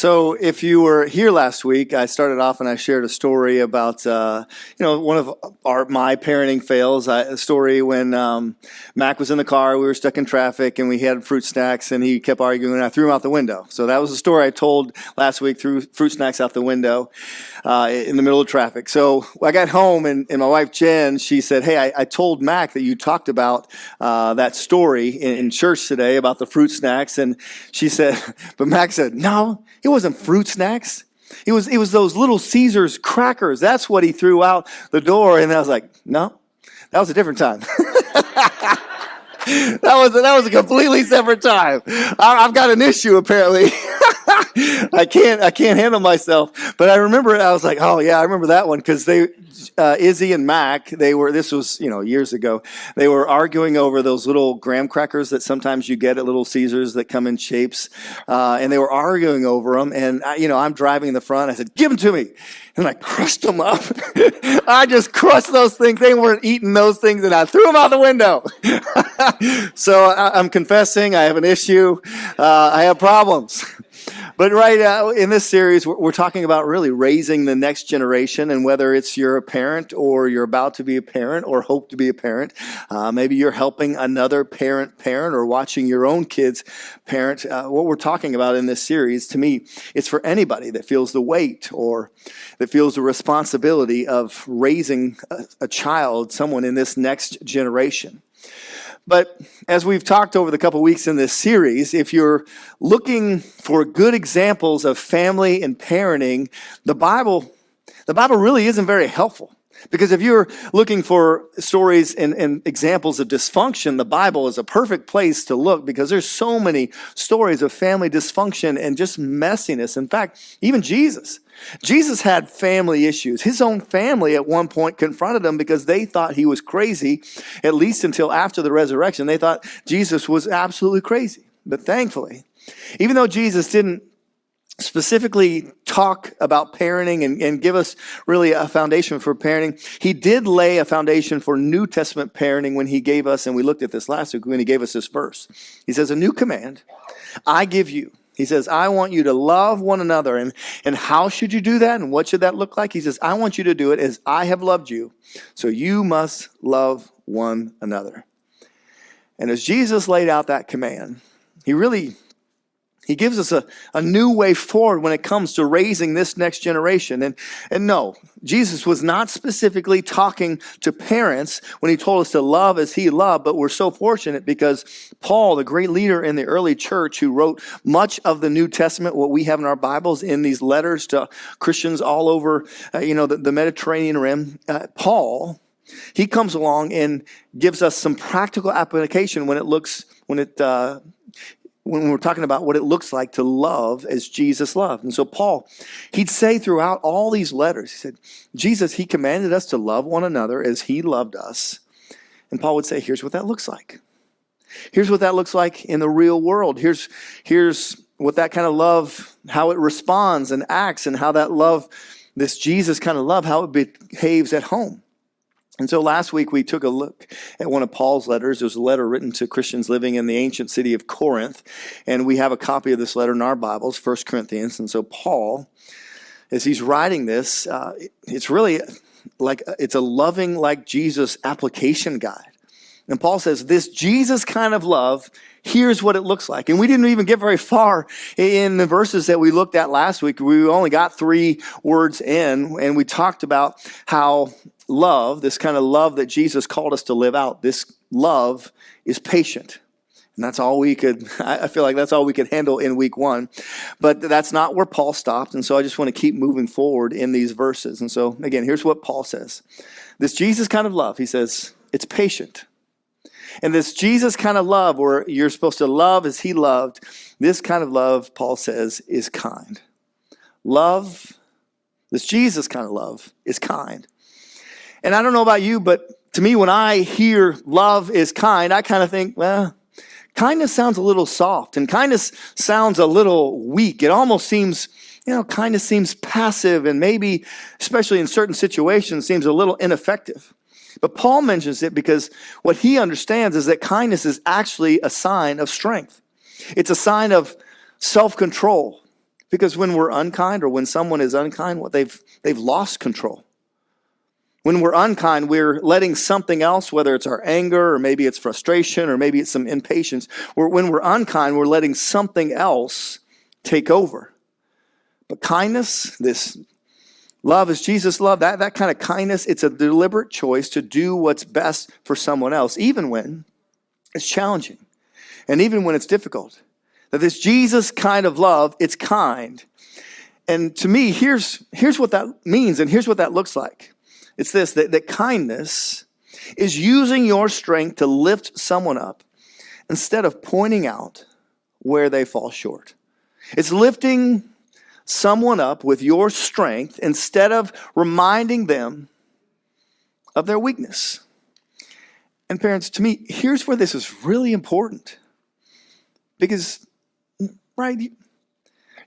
So if you were here last week, I started off and I shared a story about, one of my parenting fails. A story when Mac was in the car, we were stuck in traffic, and we had fruit snacks, and he kept arguing, and I threw him out the window. So that was the story I told last week, threw fruit snacks out the window in the middle of traffic. So I got home, and my wife, Jen, she said, hey, I told Mac that you talked about that story in church today about the fruit snacks. And she said, but Mac said, no, it wasn't fruit snacks. It was those little Caesar's crackers. That's what he threw out the door. And I was like, no, that was a different time. That was a completely separate time. I've got an issue apparently. I can't handle myself. But I remember it. I was like, oh yeah, I remember that one because Izzy and Mac, this was, years ago. They were arguing over those little graham crackers that sometimes you get at Little Caesars that come in shapes. And they were arguing over them. And, I'm driving in the front. I said, give them to me. And I crushed them up. I just crushed those things. They weren't eating those things. And I threw them out the window. So I'm confessing I have an issue. I have problems. But in this series, we're talking about really raising the next generation, and whether it's you're a parent or you're about to be a parent or hope to be a parent, maybe you're helping another parent or watching your own kids parent. What we're talking about in this series, to me, it's for anybody that feels the weight or that feels the responsibility of raising a child, someone in this next generation. But as we've talked over the couple of weeks in this series, if you're looking for good examples of family and parenting, the Bible really isn't very helpful. Because if you're looking for stories and examples of dysfunction, the Bible is a perfect place to look because there's so many stories of family dysfunction and just messiness. In fact, even Jesus had family issues. His own family at one point confronted him because they thought he was crazy, at least until after the resurrection. They thought Jesus was absolutely crazy. But thankfully, even though Jesus didn't specifically talk about parenting and give us really a foundation for parenting, he did lay a foundation for New Testament parenting when he gave us, and we looked at this last week when he gave us this verse. He says, a new command I give you. He says, I want you to love one another. And how should you do that? And what should that look like? He says, I want you to do it as I have loved you. So you must love one another. And as Jesus laid out that command, He gives us a new way forward when it comes to raising this next generation. And no, Jesus was not specifically talking to parents when he told us to love as he loved, but we're so fortunate because Paul, the great leader in the early church who wrote much of the New Testament, what we have in our Bibles, in these letters to Christians all over the Mediterranean rim, Paul, he comes along and gives us some practical application when we're talking about what it looks like to love as Jesus loved. And so Paul, he'd say throughout all these letters, he said, Jesus, he commanded us to love one another as he loved us. And Paul would say, here's what that looks like. Here's what that looks like in the real world. Here's what that kind of love, how it responds and acts, and how that love, this Jesus kind of love, how it behaves at home. And so last week we took a look at one of Paul's letters. It was a letter written to Christians living in the ancient city of Corinth. And we have a copy of this letter in our Bibles, 1 Corinthians. And so Paul, as he's writing this, it's really it's a loving like Jesus application guide. And Paul says, this Jesus kind of love, here's what it looks like. And we didn't even get very far in the verses that we looked at last week. We only got 3 words in, and we talked about how love, this kind of love that Jesus called us to live out, this love is patient. And that's all I feel like that's all we could handle in week 1. But that's not where Paul stopped. And so I just want to keep moving forward in these verses. And so again, here's what Paul says. This Jesus kind of love, he says, it's patient. And this Jesus kind of love, where you're supposed to love as he loved, this kind of love, Paul says, is kind. Love, this Jesus kind of love, is kind. And I don't know about you, but to me, when I hear love is kind, I kind of think, well, kindness sounds a little soft, and kindness sounds a little weak. It almost seems, kindness seems passive, and maybe, especially in certain situations, seems a little ineffective. But Paul mentions it because what he understands is that kindness is actually a sign of strength. It's a sign of self-control, Because when we're unkind or when someone is unkind, they've lost control. When we're unkind, we're letting something else, whether it's our anger or maybe it's frustration or maybe it's some impatience, when we're unkind, we're letting something else take over. But kindness, this love as Jesus loved, that kind of kindness, it's a deliberate choice to do what's best for someone else, even when it's challenging and even when it's difficult. That this Jesus kind of love, it's kind. And to me, here's what that means and here's what that looks like. It's this, that kindness is using your strength to lift someone up instead of pointing out where they fall short. It's lifting someone up with your strength instead of reminding them of their weakness. And parents, to me, here's where this is really important. Because, right,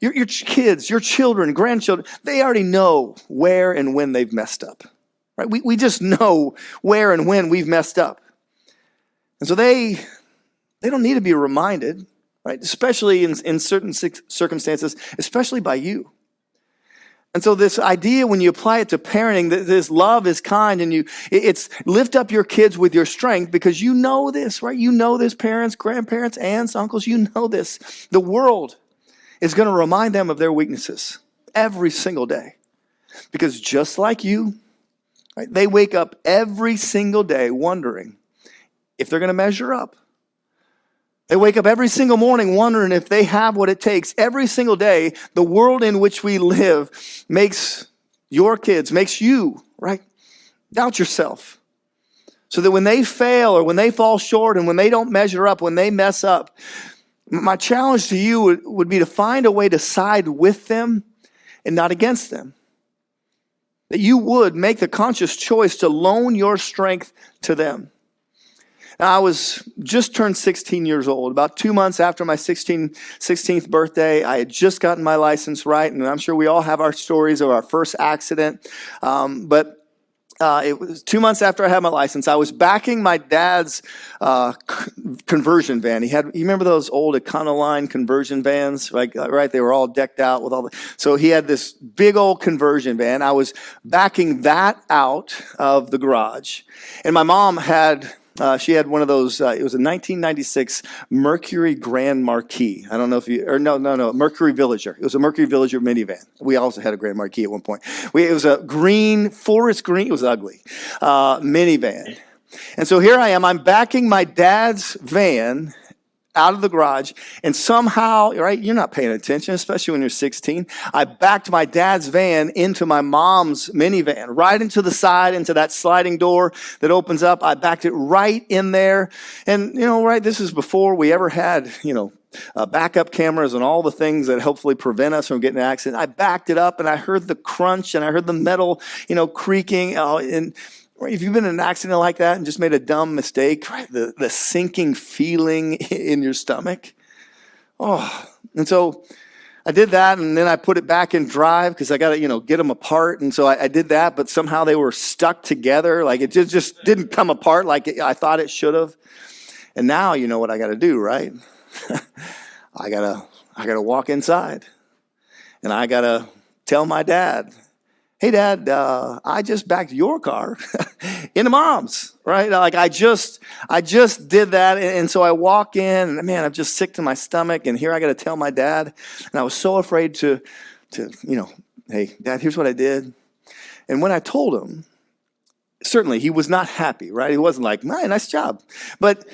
your kids, your children, grandchildren, they already know where and when they've messed up. Right? We just know where and when we've messed up. And so they don't need to be reminded, right? Especially in certain circumstances, especially by you. And so this idea, when you apply it to parenting, that this love is kind, and it's lift up your kids with your strength, because you know this, right? You know this, parents, grandparents, aunts, uncles, you know this. The world is going to remind them of their weaknesses every single day. Because just like you, right, they wake up every single day wondering if they're going to measure up. They wake up every single morning wondering if they have what it takes. Every single day, the world in which we live makes your kids, makes you, right, doubt yourself. So that when they fail or when they fall short and when they don't measure up, when they mess up, my challenge to you would be to find a way to side with them and not against them. That you would make the conscious choice to loan your strength to them. Now, I was just turned 16 years old. About 2 months after my 16th birthday, I had just gotten my license, right? And I'm sure we all have our stories of our first accident. But it was 2 months after I had my license. I was backing my dad's conversion van. You remember those old Econoline conversion vans, right? They were all decked out with all so he had this big old conversion van. I was backing that out of the garage, and my mom she had one of those, it was a 1996 Mercury Grand Marquis. I don't know if Mercury Villager. It was a Mercury Villager minivan. We also had a Grand Marquis at one point. It was a forest green, it was ugly, minivan. And so here I am, I'm backing my dad's van out of the garage, and somehow, right, you're not paying attention, especially when you're 16. I backed my dad's van into my mom's minivan, right into the side, into that sliding door that opens up. I backed it right in there. And, this is before we ever had, backup cameras and all the things that hopefully prevent us from getting in an accident. I backed it up, and I heard the crunch, and I heard the metal, creaking, and if you've been in an accident like that and just made a dumb mistake, right, the sinking feeling in your stomach. And so I did that, and then I put it back in drive because I got to, get them apart. And so I did that, but somehow they were stuck together. Like it just didn't come apart like I thought it should have. And now you know what I got to do, right? I gotta walk inside, and I got to tell my dad, hey, Dad, I just backed your car into Mom's, right? Like I just did that. And so I walk in, and man, I'm just sick to my stomach. And here I got to tell my dad. And I was so afraid to, hey, Dad, here's what I did. And when I told him, certainly he was not happy, right? He wasn't like, nice job. But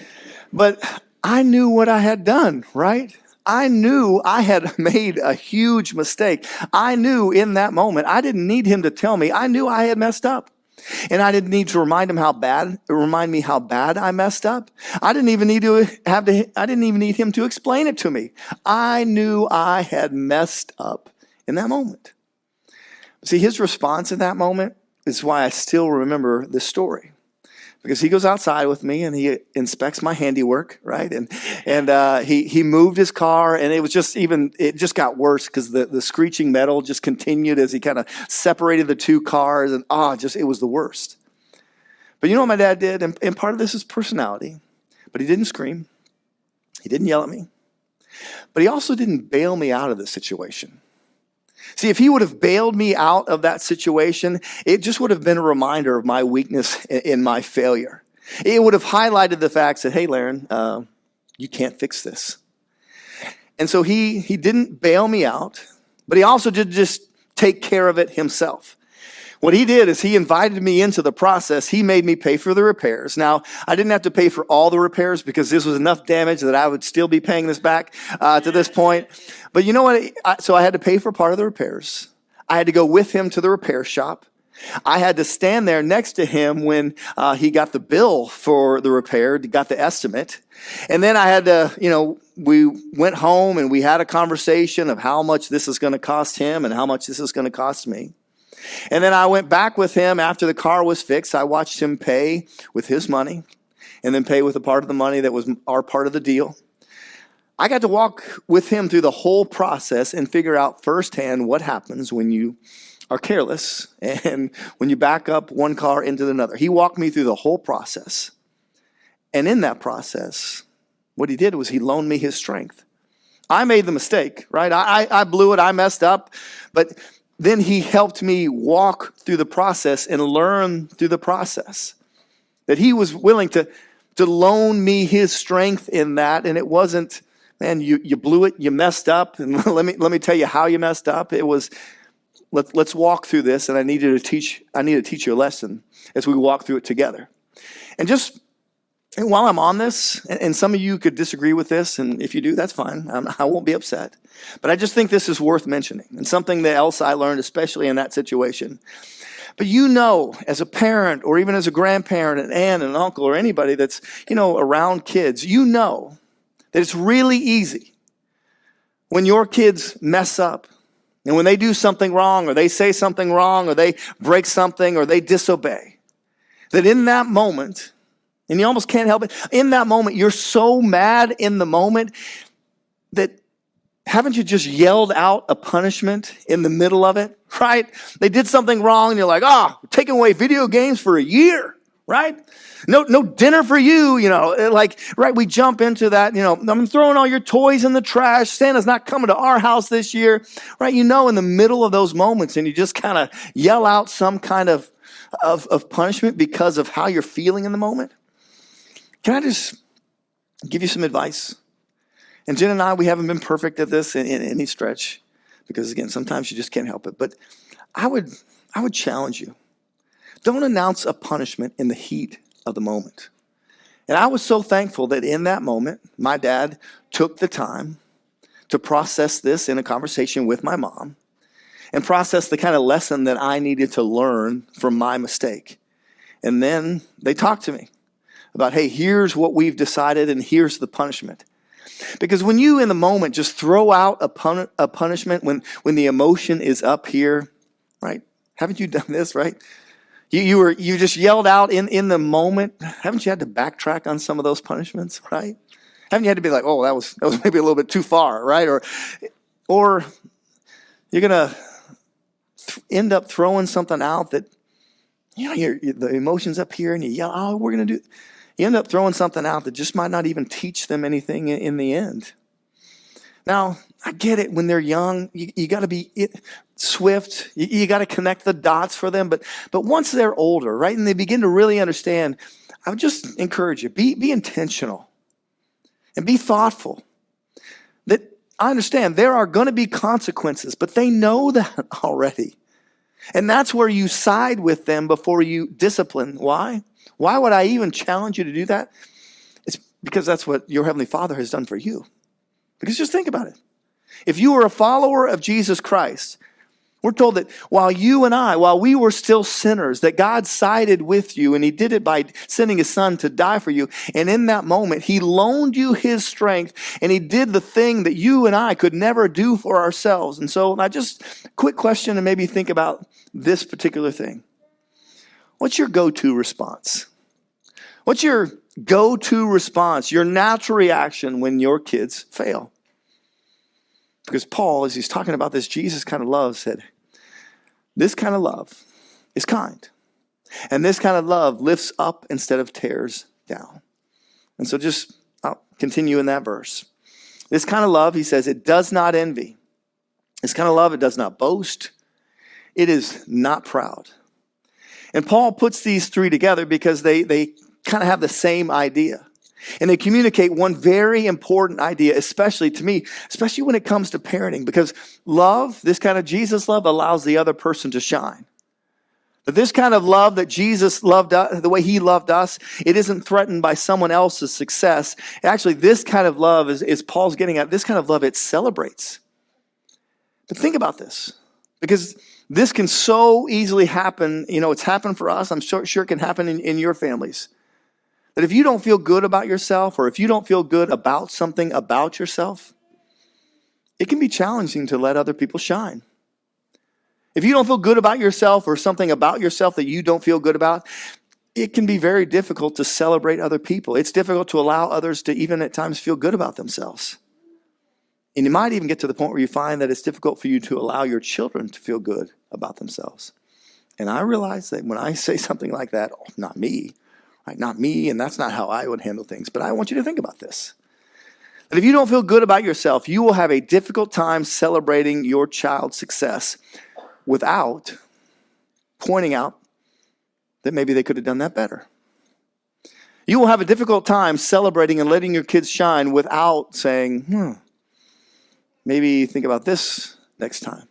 I knew what I had done, right? I knew I had made a huge mistake. I knew in that moment, I didn't need him to tell me. I knew I had messed up. And I didn't need to remind me how bad I messed up. I didn't even need him to explain it to me. I knew I had messed up in that moment. See, his response in that moment is why I still remember this story. Because he goes outside with me and he inspects my handiwork, right? And he moved his car, and it was it just got worse because the screeching metal just continued as he kind of separated the two cars, and it was the worst. But you know what my dad did? And part of this is personality, but he didn't scream. He didn't yell at me. But he also didn't bail me out of the situation. See, if he would have bailed me out of that situation, it just would have been a reminder of my weakness in my failure. It would have highlighted the facts that, hey, Laren, you can't fix this. And so he didn't bail me out, but he also did just take care of it himself. What he did is he invited me into the process. He made me pay for the repairs. Now, I didn't have to pay for all the repairs because this was enough damage that I would still be paying this back to this point. But you know what? So I had to pay for part of the repairs. I had to go with him to the repair shop. I had to stand there next to him when he got the bill for the repair, got the estimate. And then I had to, we went home and we had a conversation of how much this is going to cost him and how much this is going to cost me. And then I went back with him after the car was fixed. I watched him pay with his money and then pay with a part of the money that was our part of the deal. I got to walk with him through the whole process and figure out firsthand what happens when you are careless and when you back up one car into another. He walked me through the whole process. And in that process, what he did was he loaned me his strength. I made the mistake, right? I blew it. I messed up. But then he helped me walk through the process and learn through the process. That he was willing to loan me his strength in that. And it wasn't, man, you blew it, you messed up. And let me tell you how you messed up. It was, let's walk through this. And I need to teach you a lesson as we walk through it together. And while I'm on this, and some of you could disagree with this, and if you do, that's fine. I won't be upset. But I just think this is worth mentioning, and something that else I learned, especially in that situation. But as a parent, or even as a grandparent, an aunt, an uncle, or anybody that's, around kids, that it's really easy when your kids mess up, and when they do something wrong, or they say something wrong, or they break something, or they disobey, that in that moment, and you almost can't help it. In that moment, you're so mad in the moment that haven't you just yelled out a punishment in the middle of it, right? They did something wrong and you're like, we're taking away video games for a year, right? No dinner for you, right? We jump into that, I'm throwing all your toys in the trash. Santa's not coming to our house this year, right? In the middle of those moments, and you just kind of yell out some kind of punishment because of how you're feeling in the moment. Can I just give you some advice? And Jen and I, we haven't been perfect at this in any stretch because, again, sometimes you just can't help it. But I would challenge you. Don't announce a punishment in the heat of the moment. And I was so thankful that in that moment, my dad took the time to process this in a conversation with my mom and process the kind of lesson that I needed to learn from my mistake. And then they talked to me about, hey, here's what we've decided and here's the punishment. Because when you in the moment just throw out a punishment when the emotion is up here, right? Haven't you done this, right? You just yelled out in the moment. Haven't you had to backtrack on some of those punishments, right? Haven't you had to be like, oh, that was maybe a little bit too far, right? Or you're gonna end up throwing something out that the emotion's up here and you yell, oh, we're gonna do. You end up throwing something out that just might not even teach them anything in the end. Now, I get it. When they're young, you got to be swift. You got to connect the dots for them. But once they're older, right, and they begin to really understand, I would just encourage you, be intentional and be thoughtful. That I understand there are going to be consequences, but they know that already. And that's where you side with them before you discipline. Why? Why would I even challenge you to do that? It's because that's what your Heavenly Father has done for you. Because just think about it. If you were a follower of Jesus Christ, we're told that while we were still sinners, that God sided with you, and he did it by sending his son to die for you. And in that moment, he loaned you his strength, and he did the thing that you and I could never do for ourselves. And so quick question, and maybe think about this particular thing. What's your go-to response? What's your go-to response, your natural reaction when your kids fail? Because Paul, as he's talking about this Jesus kind of love, said, this kind of love is kind. And this kind of love lifts up instead of tears down. And so I'll continue in that verse. This kind of love, he says, it does not envy. This kind of love, it does not boast. It is not proud. And Paul puts these three together because they kind of have the same idea. And they communicate one very important idea, especially to me, especially when it comes to parenting, because love, this kind of Jesus love, allows the other person to shine. But this kind of love that Jesus loved us, the way he loved us, it isn't threatened by someone else's success. Actually, this kind of love is Paul's getting at, this kind of love, it celebrates. But think about this, because this can so easily happen. It's happened for us. I'm sure it can happen in your families. That if you don't feel good about yourself, or if you don't feel good about something about yourself, it can be challenging to let other people shine. If you don't feel good about yourself or something about yourself that you don't feel good about, it can be very difficult to celebrate other people. It's difficult to allow others to even at times feel good about themselves. And you might even get to the point where you find that it's difficult for you to allow your children to feel good about themselves. And I realize that when I say something like that, not me, right? Not me, and that's not how I would handle things. But I want you to think about this. That if you don't feel good about yourself, you will have a difficult time celebrating your child's success without pointing out that maybe they could have done that better. You will have a difficult time celebrating and letting your kids shine without saying, maybe think about this next time.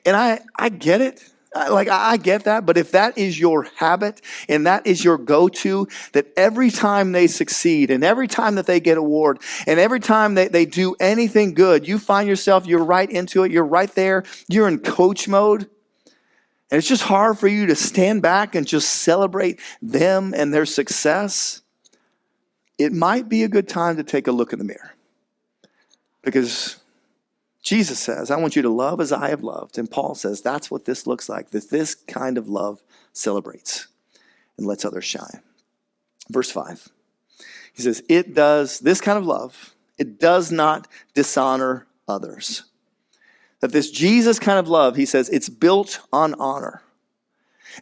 And I get it. I get that. But if that is your habit and that is your go-to, that every time they succeed and every time that they get an award and every time they do anything good, you find yourself, you're right into it. You're right there. You're in coach mode. And it's just hard for you to stand back and just celebrate them and their success. It might be a good time to take a look in the mirror. Because Jesus says, I want you to love as I have loved. And Paul says, that's what this looks like. This kind of love celebrates and lets others shine. Verse 5, he says, this kind of love, it does not dishonor others. That this Jesus kind of love, he says, it's built on honor.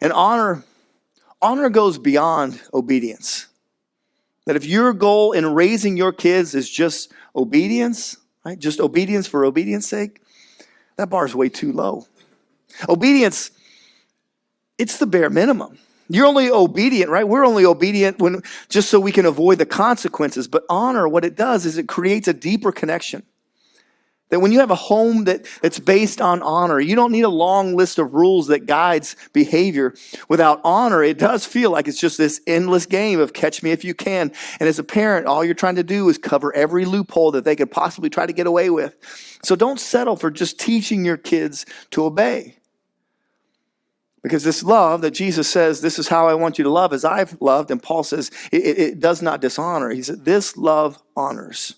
And honor goes beyond obedience. That if your goal in raising your kids is just obedience, right? Just obedience for obedience sake, that bar is way too low. Obedience, it's the bare minimum. You're only obedient, right? We're only obedient just so we can avoid the consequences. But honor, what it does is it creates a deeper connection. That when you have a home that's based on honor, you don't need a long list of rules that guides behavior. Without honor, it does feel like it's just this endless game of catch me if you can. And as a parent, all you're trying to do is cover every loophole that they could possibly try to get away with. So don't settle for just teaching your kids to obey. Because this love that Jesus says, this is how I want you to love as I've loved. And Paul says it does not dishonor. He said this love honors.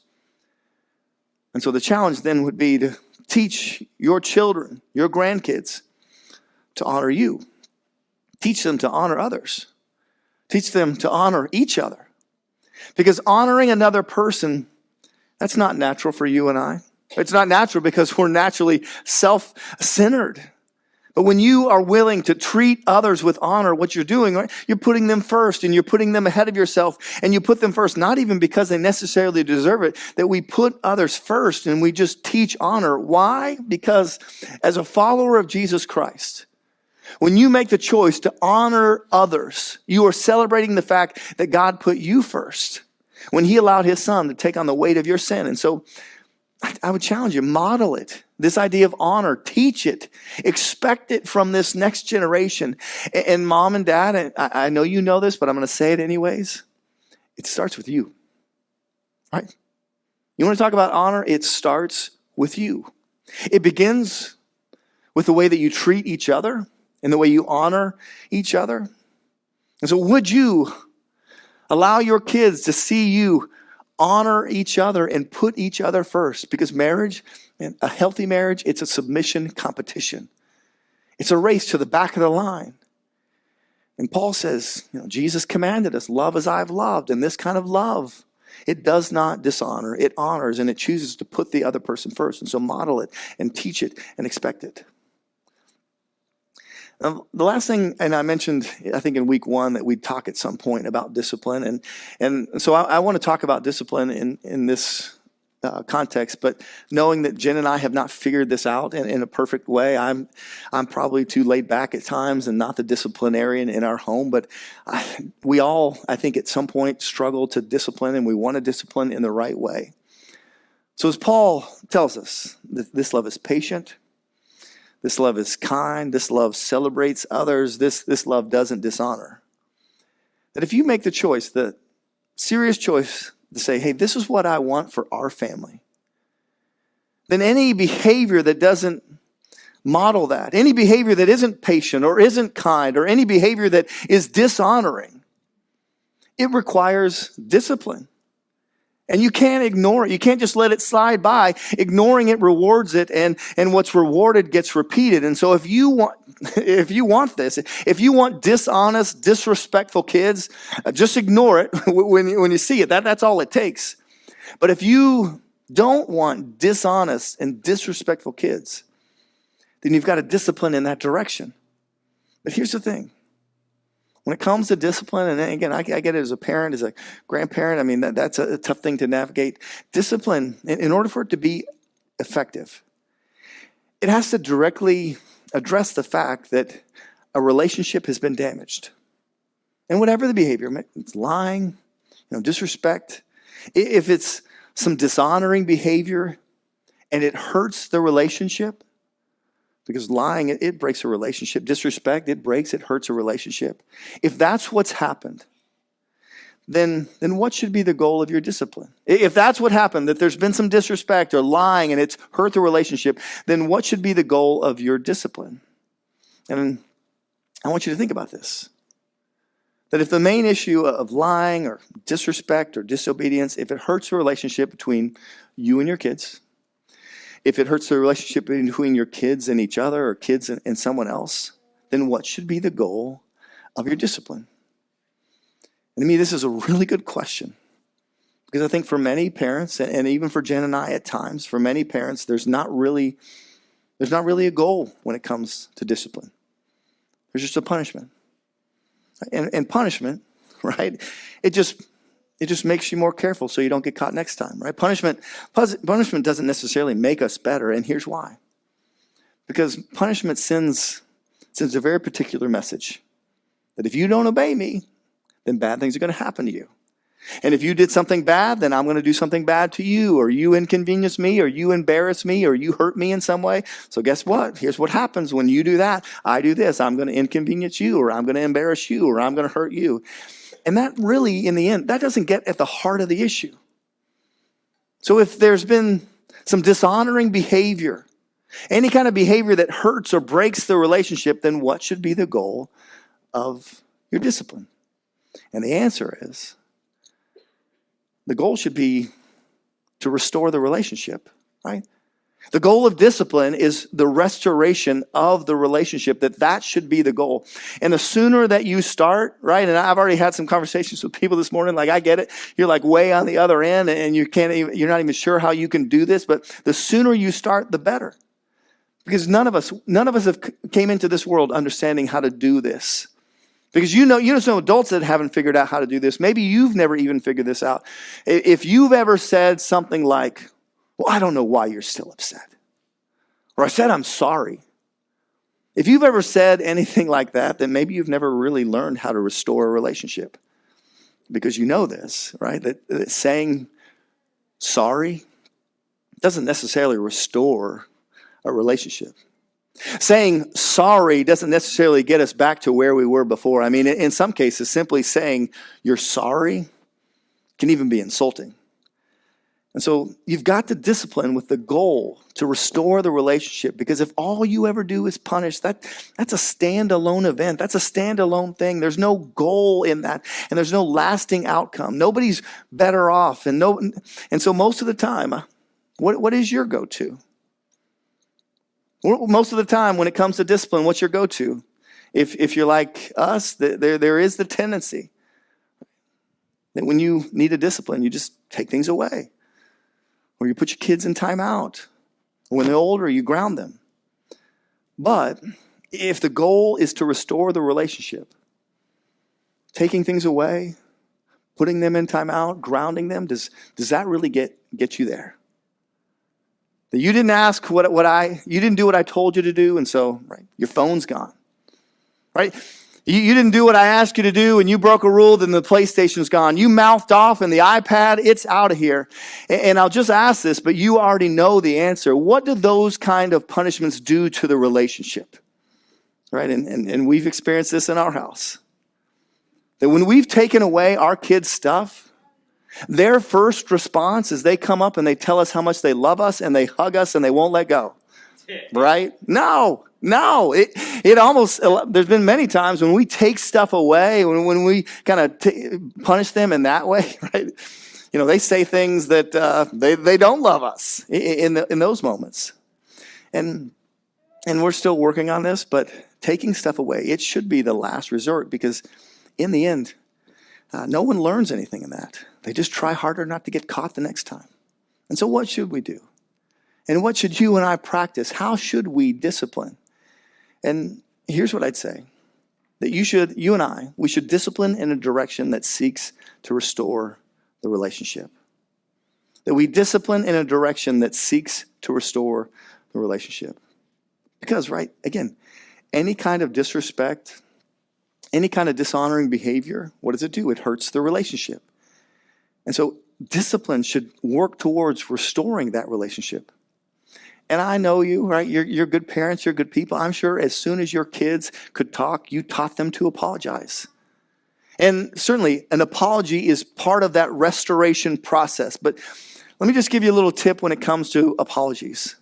And so the challenge then would be to teach your children, your grandkids, to honor you. Teach them to honor others. Teach them to honor each other. Because honoring another person, that's not natural for you and I. It's not natural because we're naturally self-centered. But when you are willing to treat others with honor, what you're doing, right? You're putting them first and you're putting them ahead of yourself, and you put them first, not even because they necessarily deserve it, that we put others first and we just teach honor. Why? Because as a follower of Jesus Christ, when you make the choice to honor others, you are celebrating the fact that God put you first when he allowed his son to take on the weight of your sin. And so I would challenge you, model it. This idea of honor, teach it, expect it from this next generation. And mom and dad, and I know you know this, but I'm going to say it anyways. It starts with you, right? You want to talk about honor? It starts with you. It begins with the way that you treat each other and the way you honor each other. And so would you allow your kids to see you honor each other and put each other first? Because marriage, and a healthy marriage, it's a submission competition. It's a race to the back of the line. And Paul says, Jesus commanded us, love as I've loved. And this kind of love, it does not dishonor. It honors, and it chooses to put the other person first. And so model it and teach it and expect it. The last thing, and I mentioned, I think in week 1, that we'd talk at some point about discipline. And so I want to talk about discipline in this context, but knowing that Jen and I have not figured this out in a perfect way, I'm probably too laid back at times and not the disciplinarian in our home. But we all, I think, at some point struggle to discipline, and we want to discipline in the right way. So as Paul tells us, this love is patient, this love is kind, this love celebrates others, this love doesn't dishonor. That if you make the choice, the serious choice to say, hey, this is what I want for our family, then any behavior that doesn't model that, any behavior that isn't patient or isn't kind or any behavior that is dishonoring, it requires discipline. And you can't ignore it. You can't just let it slide by. Ignoring it rewards it, and what's rewarded gets repeated. And so if you want this, if you want dishonest, disrespectful kids, just ignore it when you see it. That's all it takes. But if you don't want dishonest and disrespectful kids, then you've got to discipline in that direction. But here's the thing. When it comes to discipline, and again, I get it as a parent, as a grandparent, I mean, that's a tough thing to navigate. Discipline, in order for it to be effective, it has to directly address the fact that a relationship has been damaged. And whatever the behavior, it's lying, disrespect, if it's some dishonoring behavior and it hurts the relationship, because lying, it breaks a relationship. Disrespect, it hurts a relationship. If that's what's happened, then what should be the goal of your discipline? If that's what happened, that there's been some disrespect or lying and it's hurt the relationship, then what should be the goal of your discipline? And I want you to think about this. That if the main issue of lying or disrespect or disobedience, if it hurts the relationship between you and your kids, if it hurts the relationship between your kids and each other or kids and someone else, then what should be the goal of your discipline? And to me, this is a really good question. Because I think for many parents, and even for Jen and I at times, for many parents, there's not really a goal when it comes to discipline. There's just a punishment. And punishment, right? It just makes you more careful so you don't get caught next time, right? Punishment doesn't necessarily make us better, and here's why. Because punishment sends a very particular message. That if you don't obey me, then bad things are going to happen to you. And if you did something bad, then I'm going to do something bad to you, or you inconvenience me, or you embarrass me, or you hurt me in some way. So guess what? Here's what happens when you do that. I do this. I'm going to inconvenience you, or I'm going to embarrass you, or I'm going to hurt you. And that really, in the end, that doesn't get at the heart of the issue. So if there's been some dishonoring behavior, any kind of behavior that hurts or breaks the relationship, then what should be the goal of your discipline? And the answer is, the goal should be to restore the relationship, right? The goal of discipline is the restoration of the relationship, that should be the goal. And the sooner that you start, right? And I've already had some conversations with people this morning, like I get it. You're like way on the other end and you're not even sure how you can do this, but the sooner you start, the better. Because none of us have came into this world understanding how to do this. Because you know some adults that haven't figured out how to do this. Maybe you've never even figured this out. If you've ever said something like, well, I don't know why you're still upset. Or I said, I'm sorry. If you've ever said anything like that, then maybe you've never really learned how to restore a relationship. Because you know this, right? That saying sorry doesn't necessarily restore a relationship. Saying sorry doesn't necessarily get us back to where we were before. I mean, in some cases, simply saying you're sorry can even be insulting. And so you've got to discipline with the goal to restore the relationship, because if all you ever do is punish, that's a standalone event. That's a standalone thing. There's no goal in that, and there's no lasting outcome. Nobody's better off. And so most of the time, what is your go-to? Most of the time when it comes to discipline, what's your go-to? If you're like us, there is the tendency that when you need a discipline, you just take things away. Or you put your kids in timeout. Or when they're older, you ground them. But if the goal is to restore the relationship, taking things away, putting them in timeout, grounding them, does that really get you there? That you didn't ask you didn't do what I told you to do, and so your phone's gone. Right? You didn't do what I asked you to do, and you broke a rule, then the PlayStation's gone. You mouthed off, and the iPad, it's out of here. And I'll just ask this, but you already know the answer. What do those kind of punishments do to the relationship? Right? And we've experienced this in our house. That when we've taken away our kids' stuff, their first response is they come up and they tell us how much they love us, and they hug us, and they won't let go. Right? No. It almost, there's been many times when we take stuff away, when we kind of punish them in that way, right? They say things that they don't love us in those moments. And we're still working on this, but taking stuff away, it should be the last resort, because in the end, no one learns anything in that. They just try harder not to get caught the next time. And so what should we do? And what should you and I practice? How should we discipline? And here's what I'd say. That you and I, we should discipline in a direction that seeks to restore the relationship. That we discipline in a direction that seeks to restore the relationship. Because, again, any kind of disrespect, any kind of dishonoring behavior, what does it do? It hurts the relationship. And so discipline should work towards restoring that relationship. And I know you, right? You're good parents, you're good people. I'm sure as soon as your kids could talk, you taught them to apologize. And certainly an apology is part of that restoration process. But let me just give you a little tip when it comes to apologies.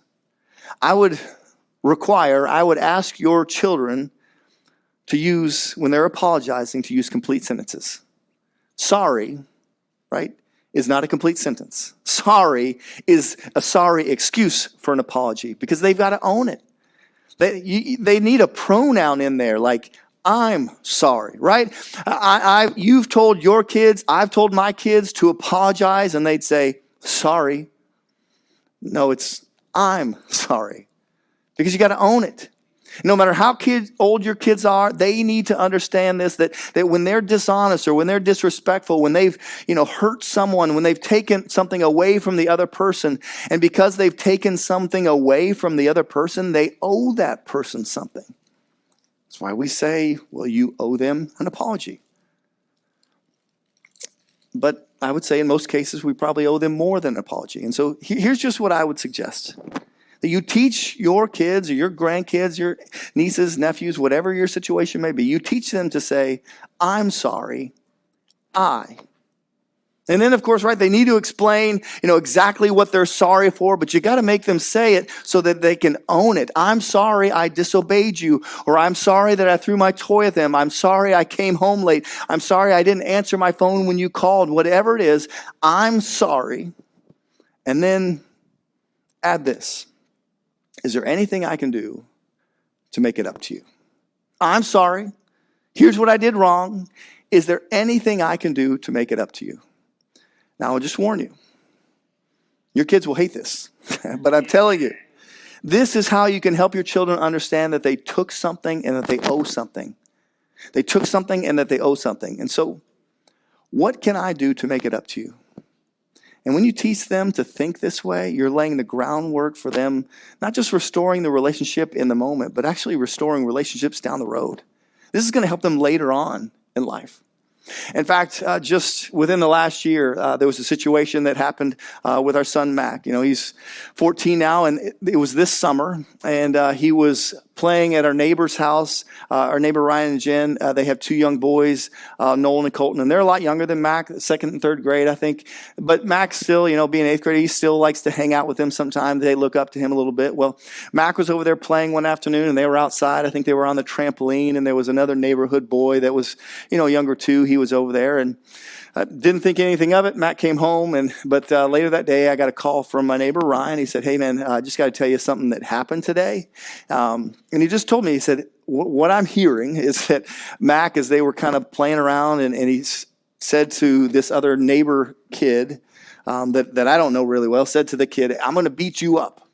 I would ask your children to use, when they're apologizing, to use complete sentences. Sorry, right, is not a complete sentence. Sorry is a sorry excuse for an apology, because they've got to own it. They need a pronoun in there, like I'm sorry, right? You've told your kids, I've told my kids to apologize, and they'd say, sorry. No, it's I'm sorry, because you got to own it. No matter how old your kids are, they need to understand this, that when they're dishonest or when they're disrespectful, when they've hurt someone, when they've taken something away from the other person, and because they've taken something away from the other person, they owe that person something. That's why we say, well, you owe them an apology. But I would say in most cases, we probably owe them more than an apology. And so here's just what I would suggest. That you teach your kids or your grandkids, your nieces, nephews, whatever your situation may be, you teach them to say, I'm sorry, I. And then, of course, they need to explain, exactly what they're sorry for, but you got to make them say it so that they can own it. I'm sorry I disobeyed you, or I'm sorry that I threw my toy at them. I'm sorry I came home late. I'm sorry I didn't answer my phone when you called. Whatever it is, I'm sorry. And then add this. Is there anything I can do to make it up to you? I'm sorry. Here's what I did wrong. Is there anything I can do to make it up to you? Now, I'll just warn you. Your kids will hate this, but I'm telling you, this is how you can help your children understand that they took something and that they owe something. They took something and that they owe something. And so, what can I do to make it up to you? And when you teach them to think this way, you're laying the groundwork for them, not just restoring the relationship in the moment, but actually restoring relationships down the road. This is going to help them later on in life. In fact, just within the last year, there was a situation that happened with our son, Mac. He's 14 now, and it was this summer, and he was playing at our neighbor's house. Our neighbor, Ryan and Jen, they have two young boys, Nolan and Colton, and they're a lot younger than Mac, second and third grade, I think. But Mac still, being eighth grade, he still likes to hang out with them sometimes. They look up to him a little bit. Well, Mac was over there playing one afternoon, and they were outside. I think they were on the trampoline, and there was another neighborhood boy that was, younger too. He was over there, and didn't think anything of it. Matt came home, but later that day, I got a call from my neighbor, Ryan. He said, hey, man, I just got to tell you something that happened today. And he just told me, he said, what I'm hearing is that Mac, as they were kind of playing around, and he said to this other neighbor kid that I don't know really well, said to the kid, I'm going to beat you up.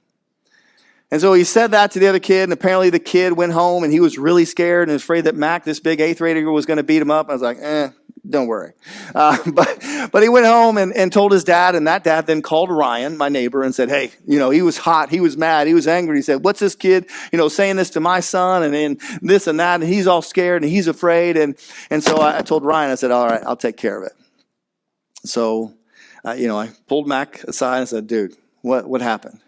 And so he said that to the other kid, and apparently the kid went home, and he was really scared and afraid that Mac, this big eighth grader, was going to beat him up. I was like, Don't worry. But he went home and told his dad, and that dad then called Ryan, my neighbor, and said, hey, he was hot, he was mad, he was angry. He said, what's this kid, saying this to my son and this and that, and he's all scared and he's afraid. And so I told Ryan, I said, all right, I'll take care of it. So, I pulled Mac aside and said, dude, what happened?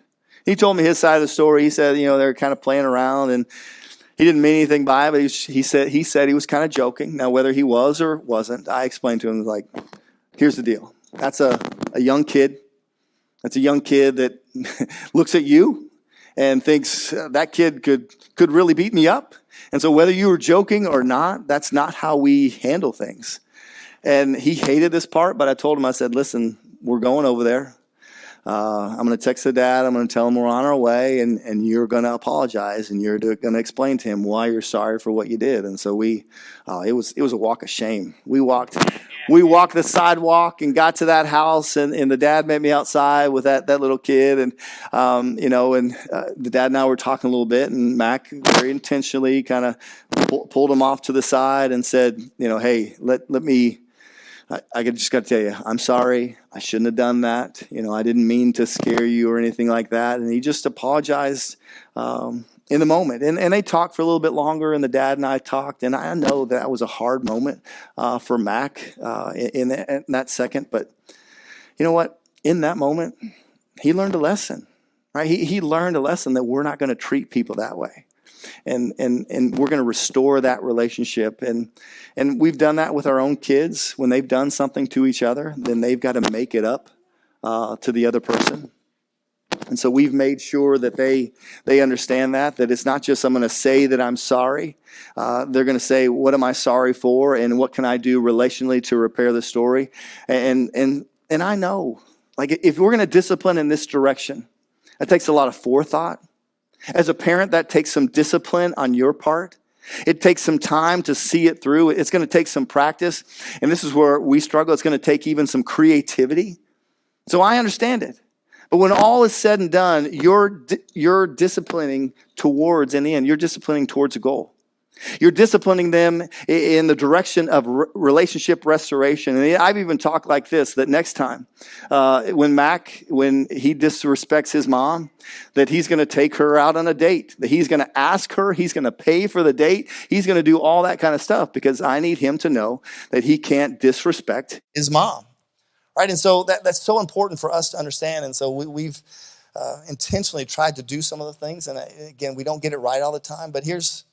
He told me his side of the story. He said, they were kind of playing around and he didn't mean anything by it, but he said he was kind of joking. Now, whether he was or wasn't, I explained to him, like, here's the deal. That's a young kid. That's a young kid that looks at you and thinks that kid could really beat me up. And so whether you were joking or not, that's not how we handle things. And he hated this part, but I told him, I said, listen, we're going over there. I'm going to text the dad. I'm going to tell him we're on our way, and you're going to apologize, and you're going to explain to him why you're sorry for what you did. And so it was a walk of shame. We walked the sidewalk and got to that house, and the dad met me outside with that little kid, and the dad and I were talking a little bit, and Mac very intentionally kind of pulled him off to the side and said, hey, let me. I just got to tell you, I'm sorry. I shouldn't have done that. I didn't mean to scare you or anything like that. And he just apologized in the moment. And they talked for a little bit longer, and the dad and I talked. And I know that was a hard moment for Mac in that second. But you know what? In that moment, he learned a lesson, right? He learned a lesson that we're not going to treat people that way. And we're going to restore that relationship. And we've done that with our own kids. When they've done something to each other, then they've got to make it up to the other person. And so we've made sure that they understand that it's not just I'm going to say that I'm sorry. They're going to say, what am I sorry for? And what can I do relationally to repair the story? And I know, like, if we're going to discipline in this direction, it takes a lot of forethought. As a parent, that takes some discipline on your part. It takes some time to see it through. It's going to take some practice. And this is where we struggle. It's going to take even some creativity. So I understand it. But when all is said and done, you're disciplining towards, in the end, you're disciplining towards a goal. You're disciplining them in the direction of relationship restoration. And I've even talked like this, that next time when he disrespects his mom, that he's going to take her out on a date, that he's going to ask her, he's going to pay for the date, he's going to do all that kind of stuff because I need him to know that he can't disrespect his mom. Right? And so that's so important for us to understand. And so we've intentionally tried to do some of the things. And again, we don't get it right all the time, but here's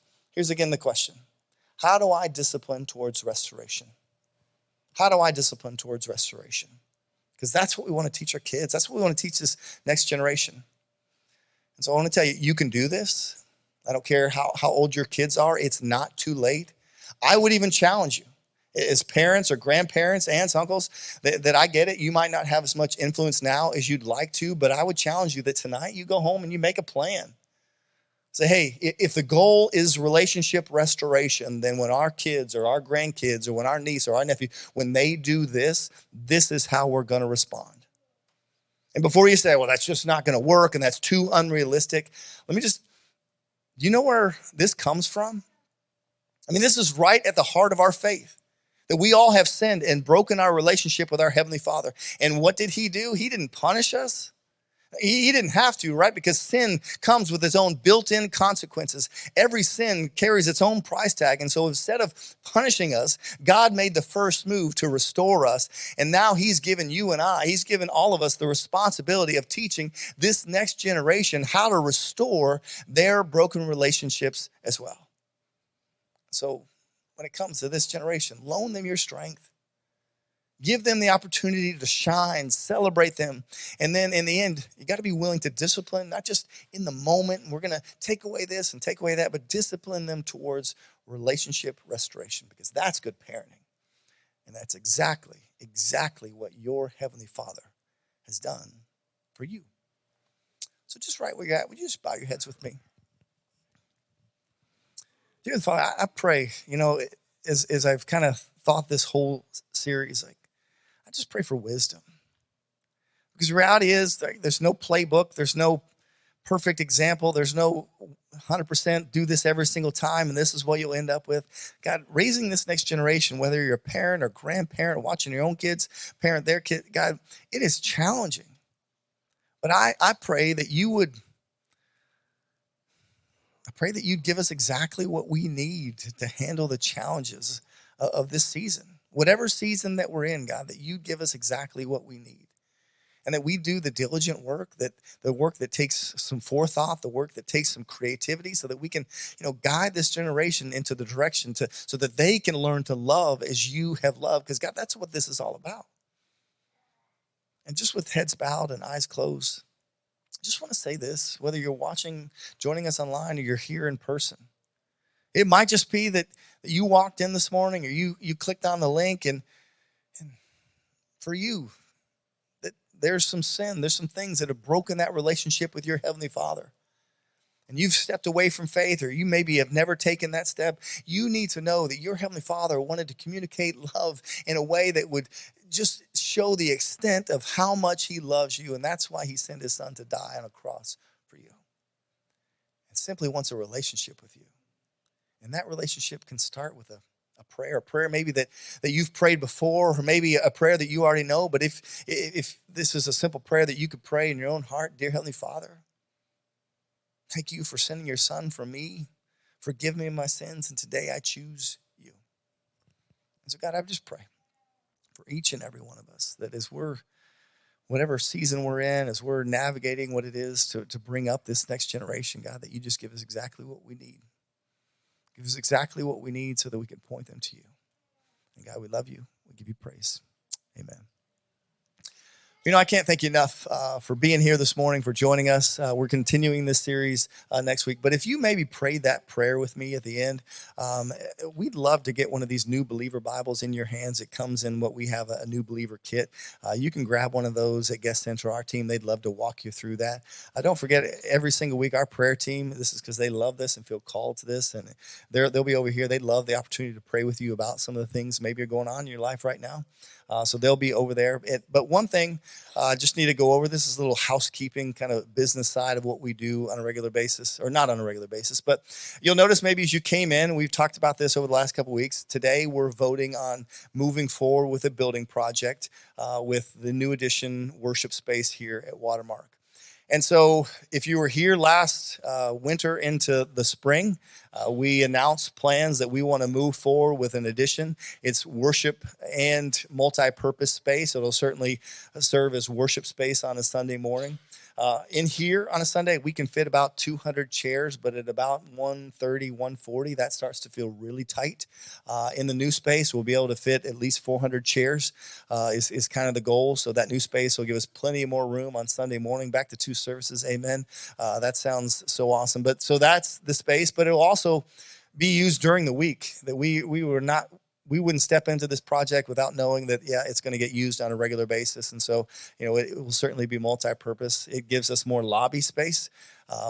again the question. How do I discipline towards restoration? How do I discipline towards restoration? Because that's what we want to teach our kids. That's what we want to teach this next generation. And so I want to tell you, you can do this. I don't care how old your kids are. It's not too late. I would even challenge you as parents or grandparents, aunts, uncles, that I get it. You might not have as much influence now as you'd like to, but I would challenge you that tonight you go home and you make a plan. Say, hey, if the goal is relationship restoration, then when our kids or our grandkids or when our niece or our nephew, when they do this, this is how we're going to respond. And before you say, well, that's just not going to work and that's too unrealistic, do you know where this comes from? I mean, this is right at the heart of our faith, that we all have sinned and broken our relationship with our Heavenly Father. And what did He do? He didn't punish us. He didn't have to, right? Because sin comes with its own built-in consequences. Every sin carries its own price tag. And so instead of punishing us, God made the first move to restore us. And now He's given you and He's given all of us the responsibility of teaching this next generation how to restore their broken relationships as well. So when it comes to this generation, loan them your strength. Give them the opportunity to shine, celebrate them. And then in the end, you got to be willing to discipline, not just in the moment, we're going to take away this and take away that, but discipline them towards relationship restoration, because that's good parenting. And that's exactly what your Heavenly Father has done for you. So just right where you're at, would you just bow your heads with me? Dear Father, I pray, as I've kind of thought this whole series, I just pray for wisdom. Because the reality is there's no playbook, there's no perfect example. There's no 100% do this every single time, and this is what you'll end up with. God, raising this next generation, whether you're a parent or grandparent or watching your own kids parent their kid, God, it is challenging. But I pray that you'd give us exactly what we need to handle the challenges of this season. Whatever season that we're in, God, that you give us exactly what we need. And that we do the diligent work, the work that takes some forethought, the work that takes some creativity, so that we can, guide this generation into the direction so that they can learn to love as you have loved. Because God, that's what this is all about. And just with heads bowed and eyes closed, I just want to say this, whether you're watching, joining us online, or you're here in person. It might just be that you walked in this morning, or you clicked on the link, and for you, there's some sin, there's some things that have broken that relationship with your Heavenly Father. And you've stepped away from faith, or you maybe have never taken that step. You need to know that your Heavenly Father wanted to communicate love in a way that would just show the extent of how much He loves you. And that's why He sent His Son to die on a cross for you. And simply wants a relationship with you. And that relationship can start with a prayer maybe that you've prayed before, or maybe a prayer that you already know. But if this is a simple prayer that you could pray in your own heart, dear Heavenly Father, thank you for sending your Son for me. Forgive me my sins, and today I choose you. And so God, I just pray for each and every one of us that as we're, whatever season we're in, as we're navigating what it is to bring up this next generation, God, that you just give us exactly what we need. Give us exactly what we need so that we can point them to you. And God, we love you. We give you praise. Amen. I can't thank you enough for being here this morning, for joining us. We're continuing this series next week. But if you maybe prayed that prayer with me at the end, we'd love to get one of these New Believer Bibles in your hands. It comes in what we have a New Believer kit. You can grab one of those at Guest Central. Our team, they'd love to walk you through that. Don't forget, every single week, our prayer team, this is because they love this and feel called to this. And they'll be over here. They'd love the opportunity to pray with you about some of the things maybe are going on in your life right now. So they'll be over there. But one thing I just need to go over, this is a little housekeeping kind of business side of what we do on a regular basis, or not on a regular basis. But you'll notice maybe as you came in, we've talked about this over the last couple of weeks. Today, we're voting on moving forward with a building project with the new addition worship space here at Watermark. And so if you were here last winter into the spring, we announced plans that we want to move forward with an addition. It's worship and multi-purpose space. It'll certainly serve as worship space on a Sunday morning. In here on a Sunday, we can fit about 200 chairs, but at about 130, 140, that starts to feel really tight. In the new space, we'll be able to fit at least 400 chairs is kind of the goal. So that new space will give us plenty more room on Sunday morning, back to 2 services. Amen. That sounds so awesome. But so that's the space, but it'll also be used during the week. That we wouldn't step into this project without knowing that, it's going to get used on a regular basis. And so, it will certainly be multi-purpose. It gives us more lobby space,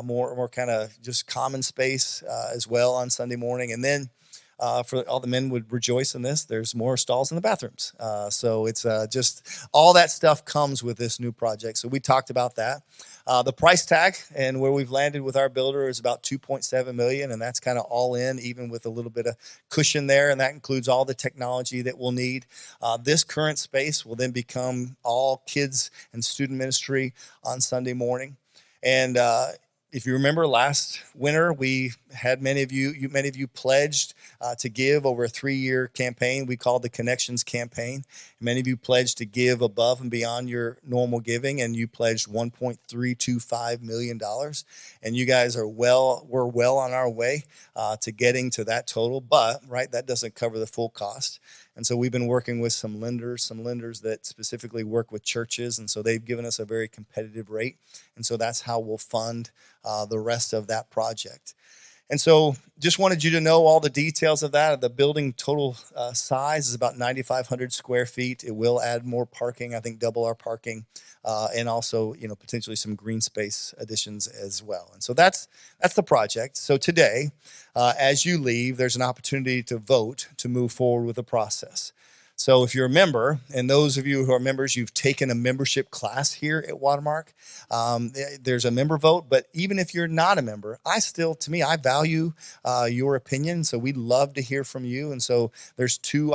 more kind of just common space as well on Sunday morning. And then for all the men would rejoice in this, there's more stalls in the bathrooms. So it's just all that stuff comes with this new project. So we talked about that. The price tag and where we've landed with our builder is about $2.7 million, and that's kind of all in, even with a little bit of cushion there, and that includes all the technology that we'll need. This current space will then become all kids and student ministry on Sunday morning. And if you remember last winter, we had many of you pledged to give over a 3-year campaign we called the Connections Campaign. Many of you pledged to give above and beyond your normal giving, and you pledged $1.325 million. And you guys we're well on our way to getting to that total, but that doesn't cover the full cost. And so we've been working with some lenders that specifically work with churches. And so they've given us a very competitive rate. And so that's how we'll fund the rest of that project. And so just wanted you to know all the details of that. The building total size is about 9,500 square feet. It will add more parking, I think double our parking, and also, potentially some green space additions as well. And so that's the project. So today, as you leave, there's an opportunity to vote to move forward with the process. So if you're a member, and those of you who are members, you've taken a membership class here at Watermark, there's a member vote. But even if you're not a member, I value your opinion. So we'd love to hear from you. And so there's two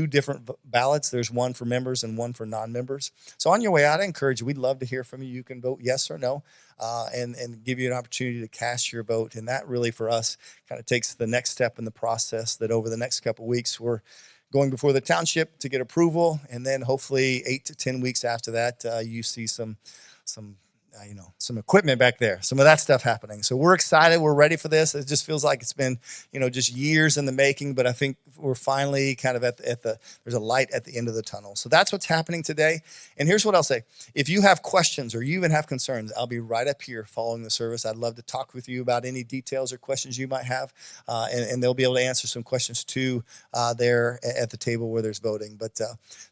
different ballots. There's one for members and one for non-members. So on your way out, I encourage you, we'd love to hear from you. You can vote yes or no, and give you an opportunity to cast your vote. And that really, for us, kind of takes the next step in the process, that over the next couple of weeks, we're going before the township to get approval, and then hopefully 8 to 10 weeks after that, you see some equipment back there, some of that stuff happening. So we're excited. We're ready for this. It just feels like it's been, just years in the making, but I think we're finally kind of there's a light at the end of the tunnel. So that's what's happening today. And here's what I'll say. If you have questions or you even have concerns, I'll be right up here following the service. I'd love to talk with you about any details or questions you might have. And they'll be able to answer some questions too, there at the table where there's voting. But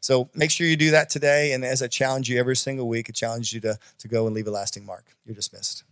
so make sure you do that today. And as I challenge you every single week, I challenge you to go and leave a lasting mark. You're dismissed.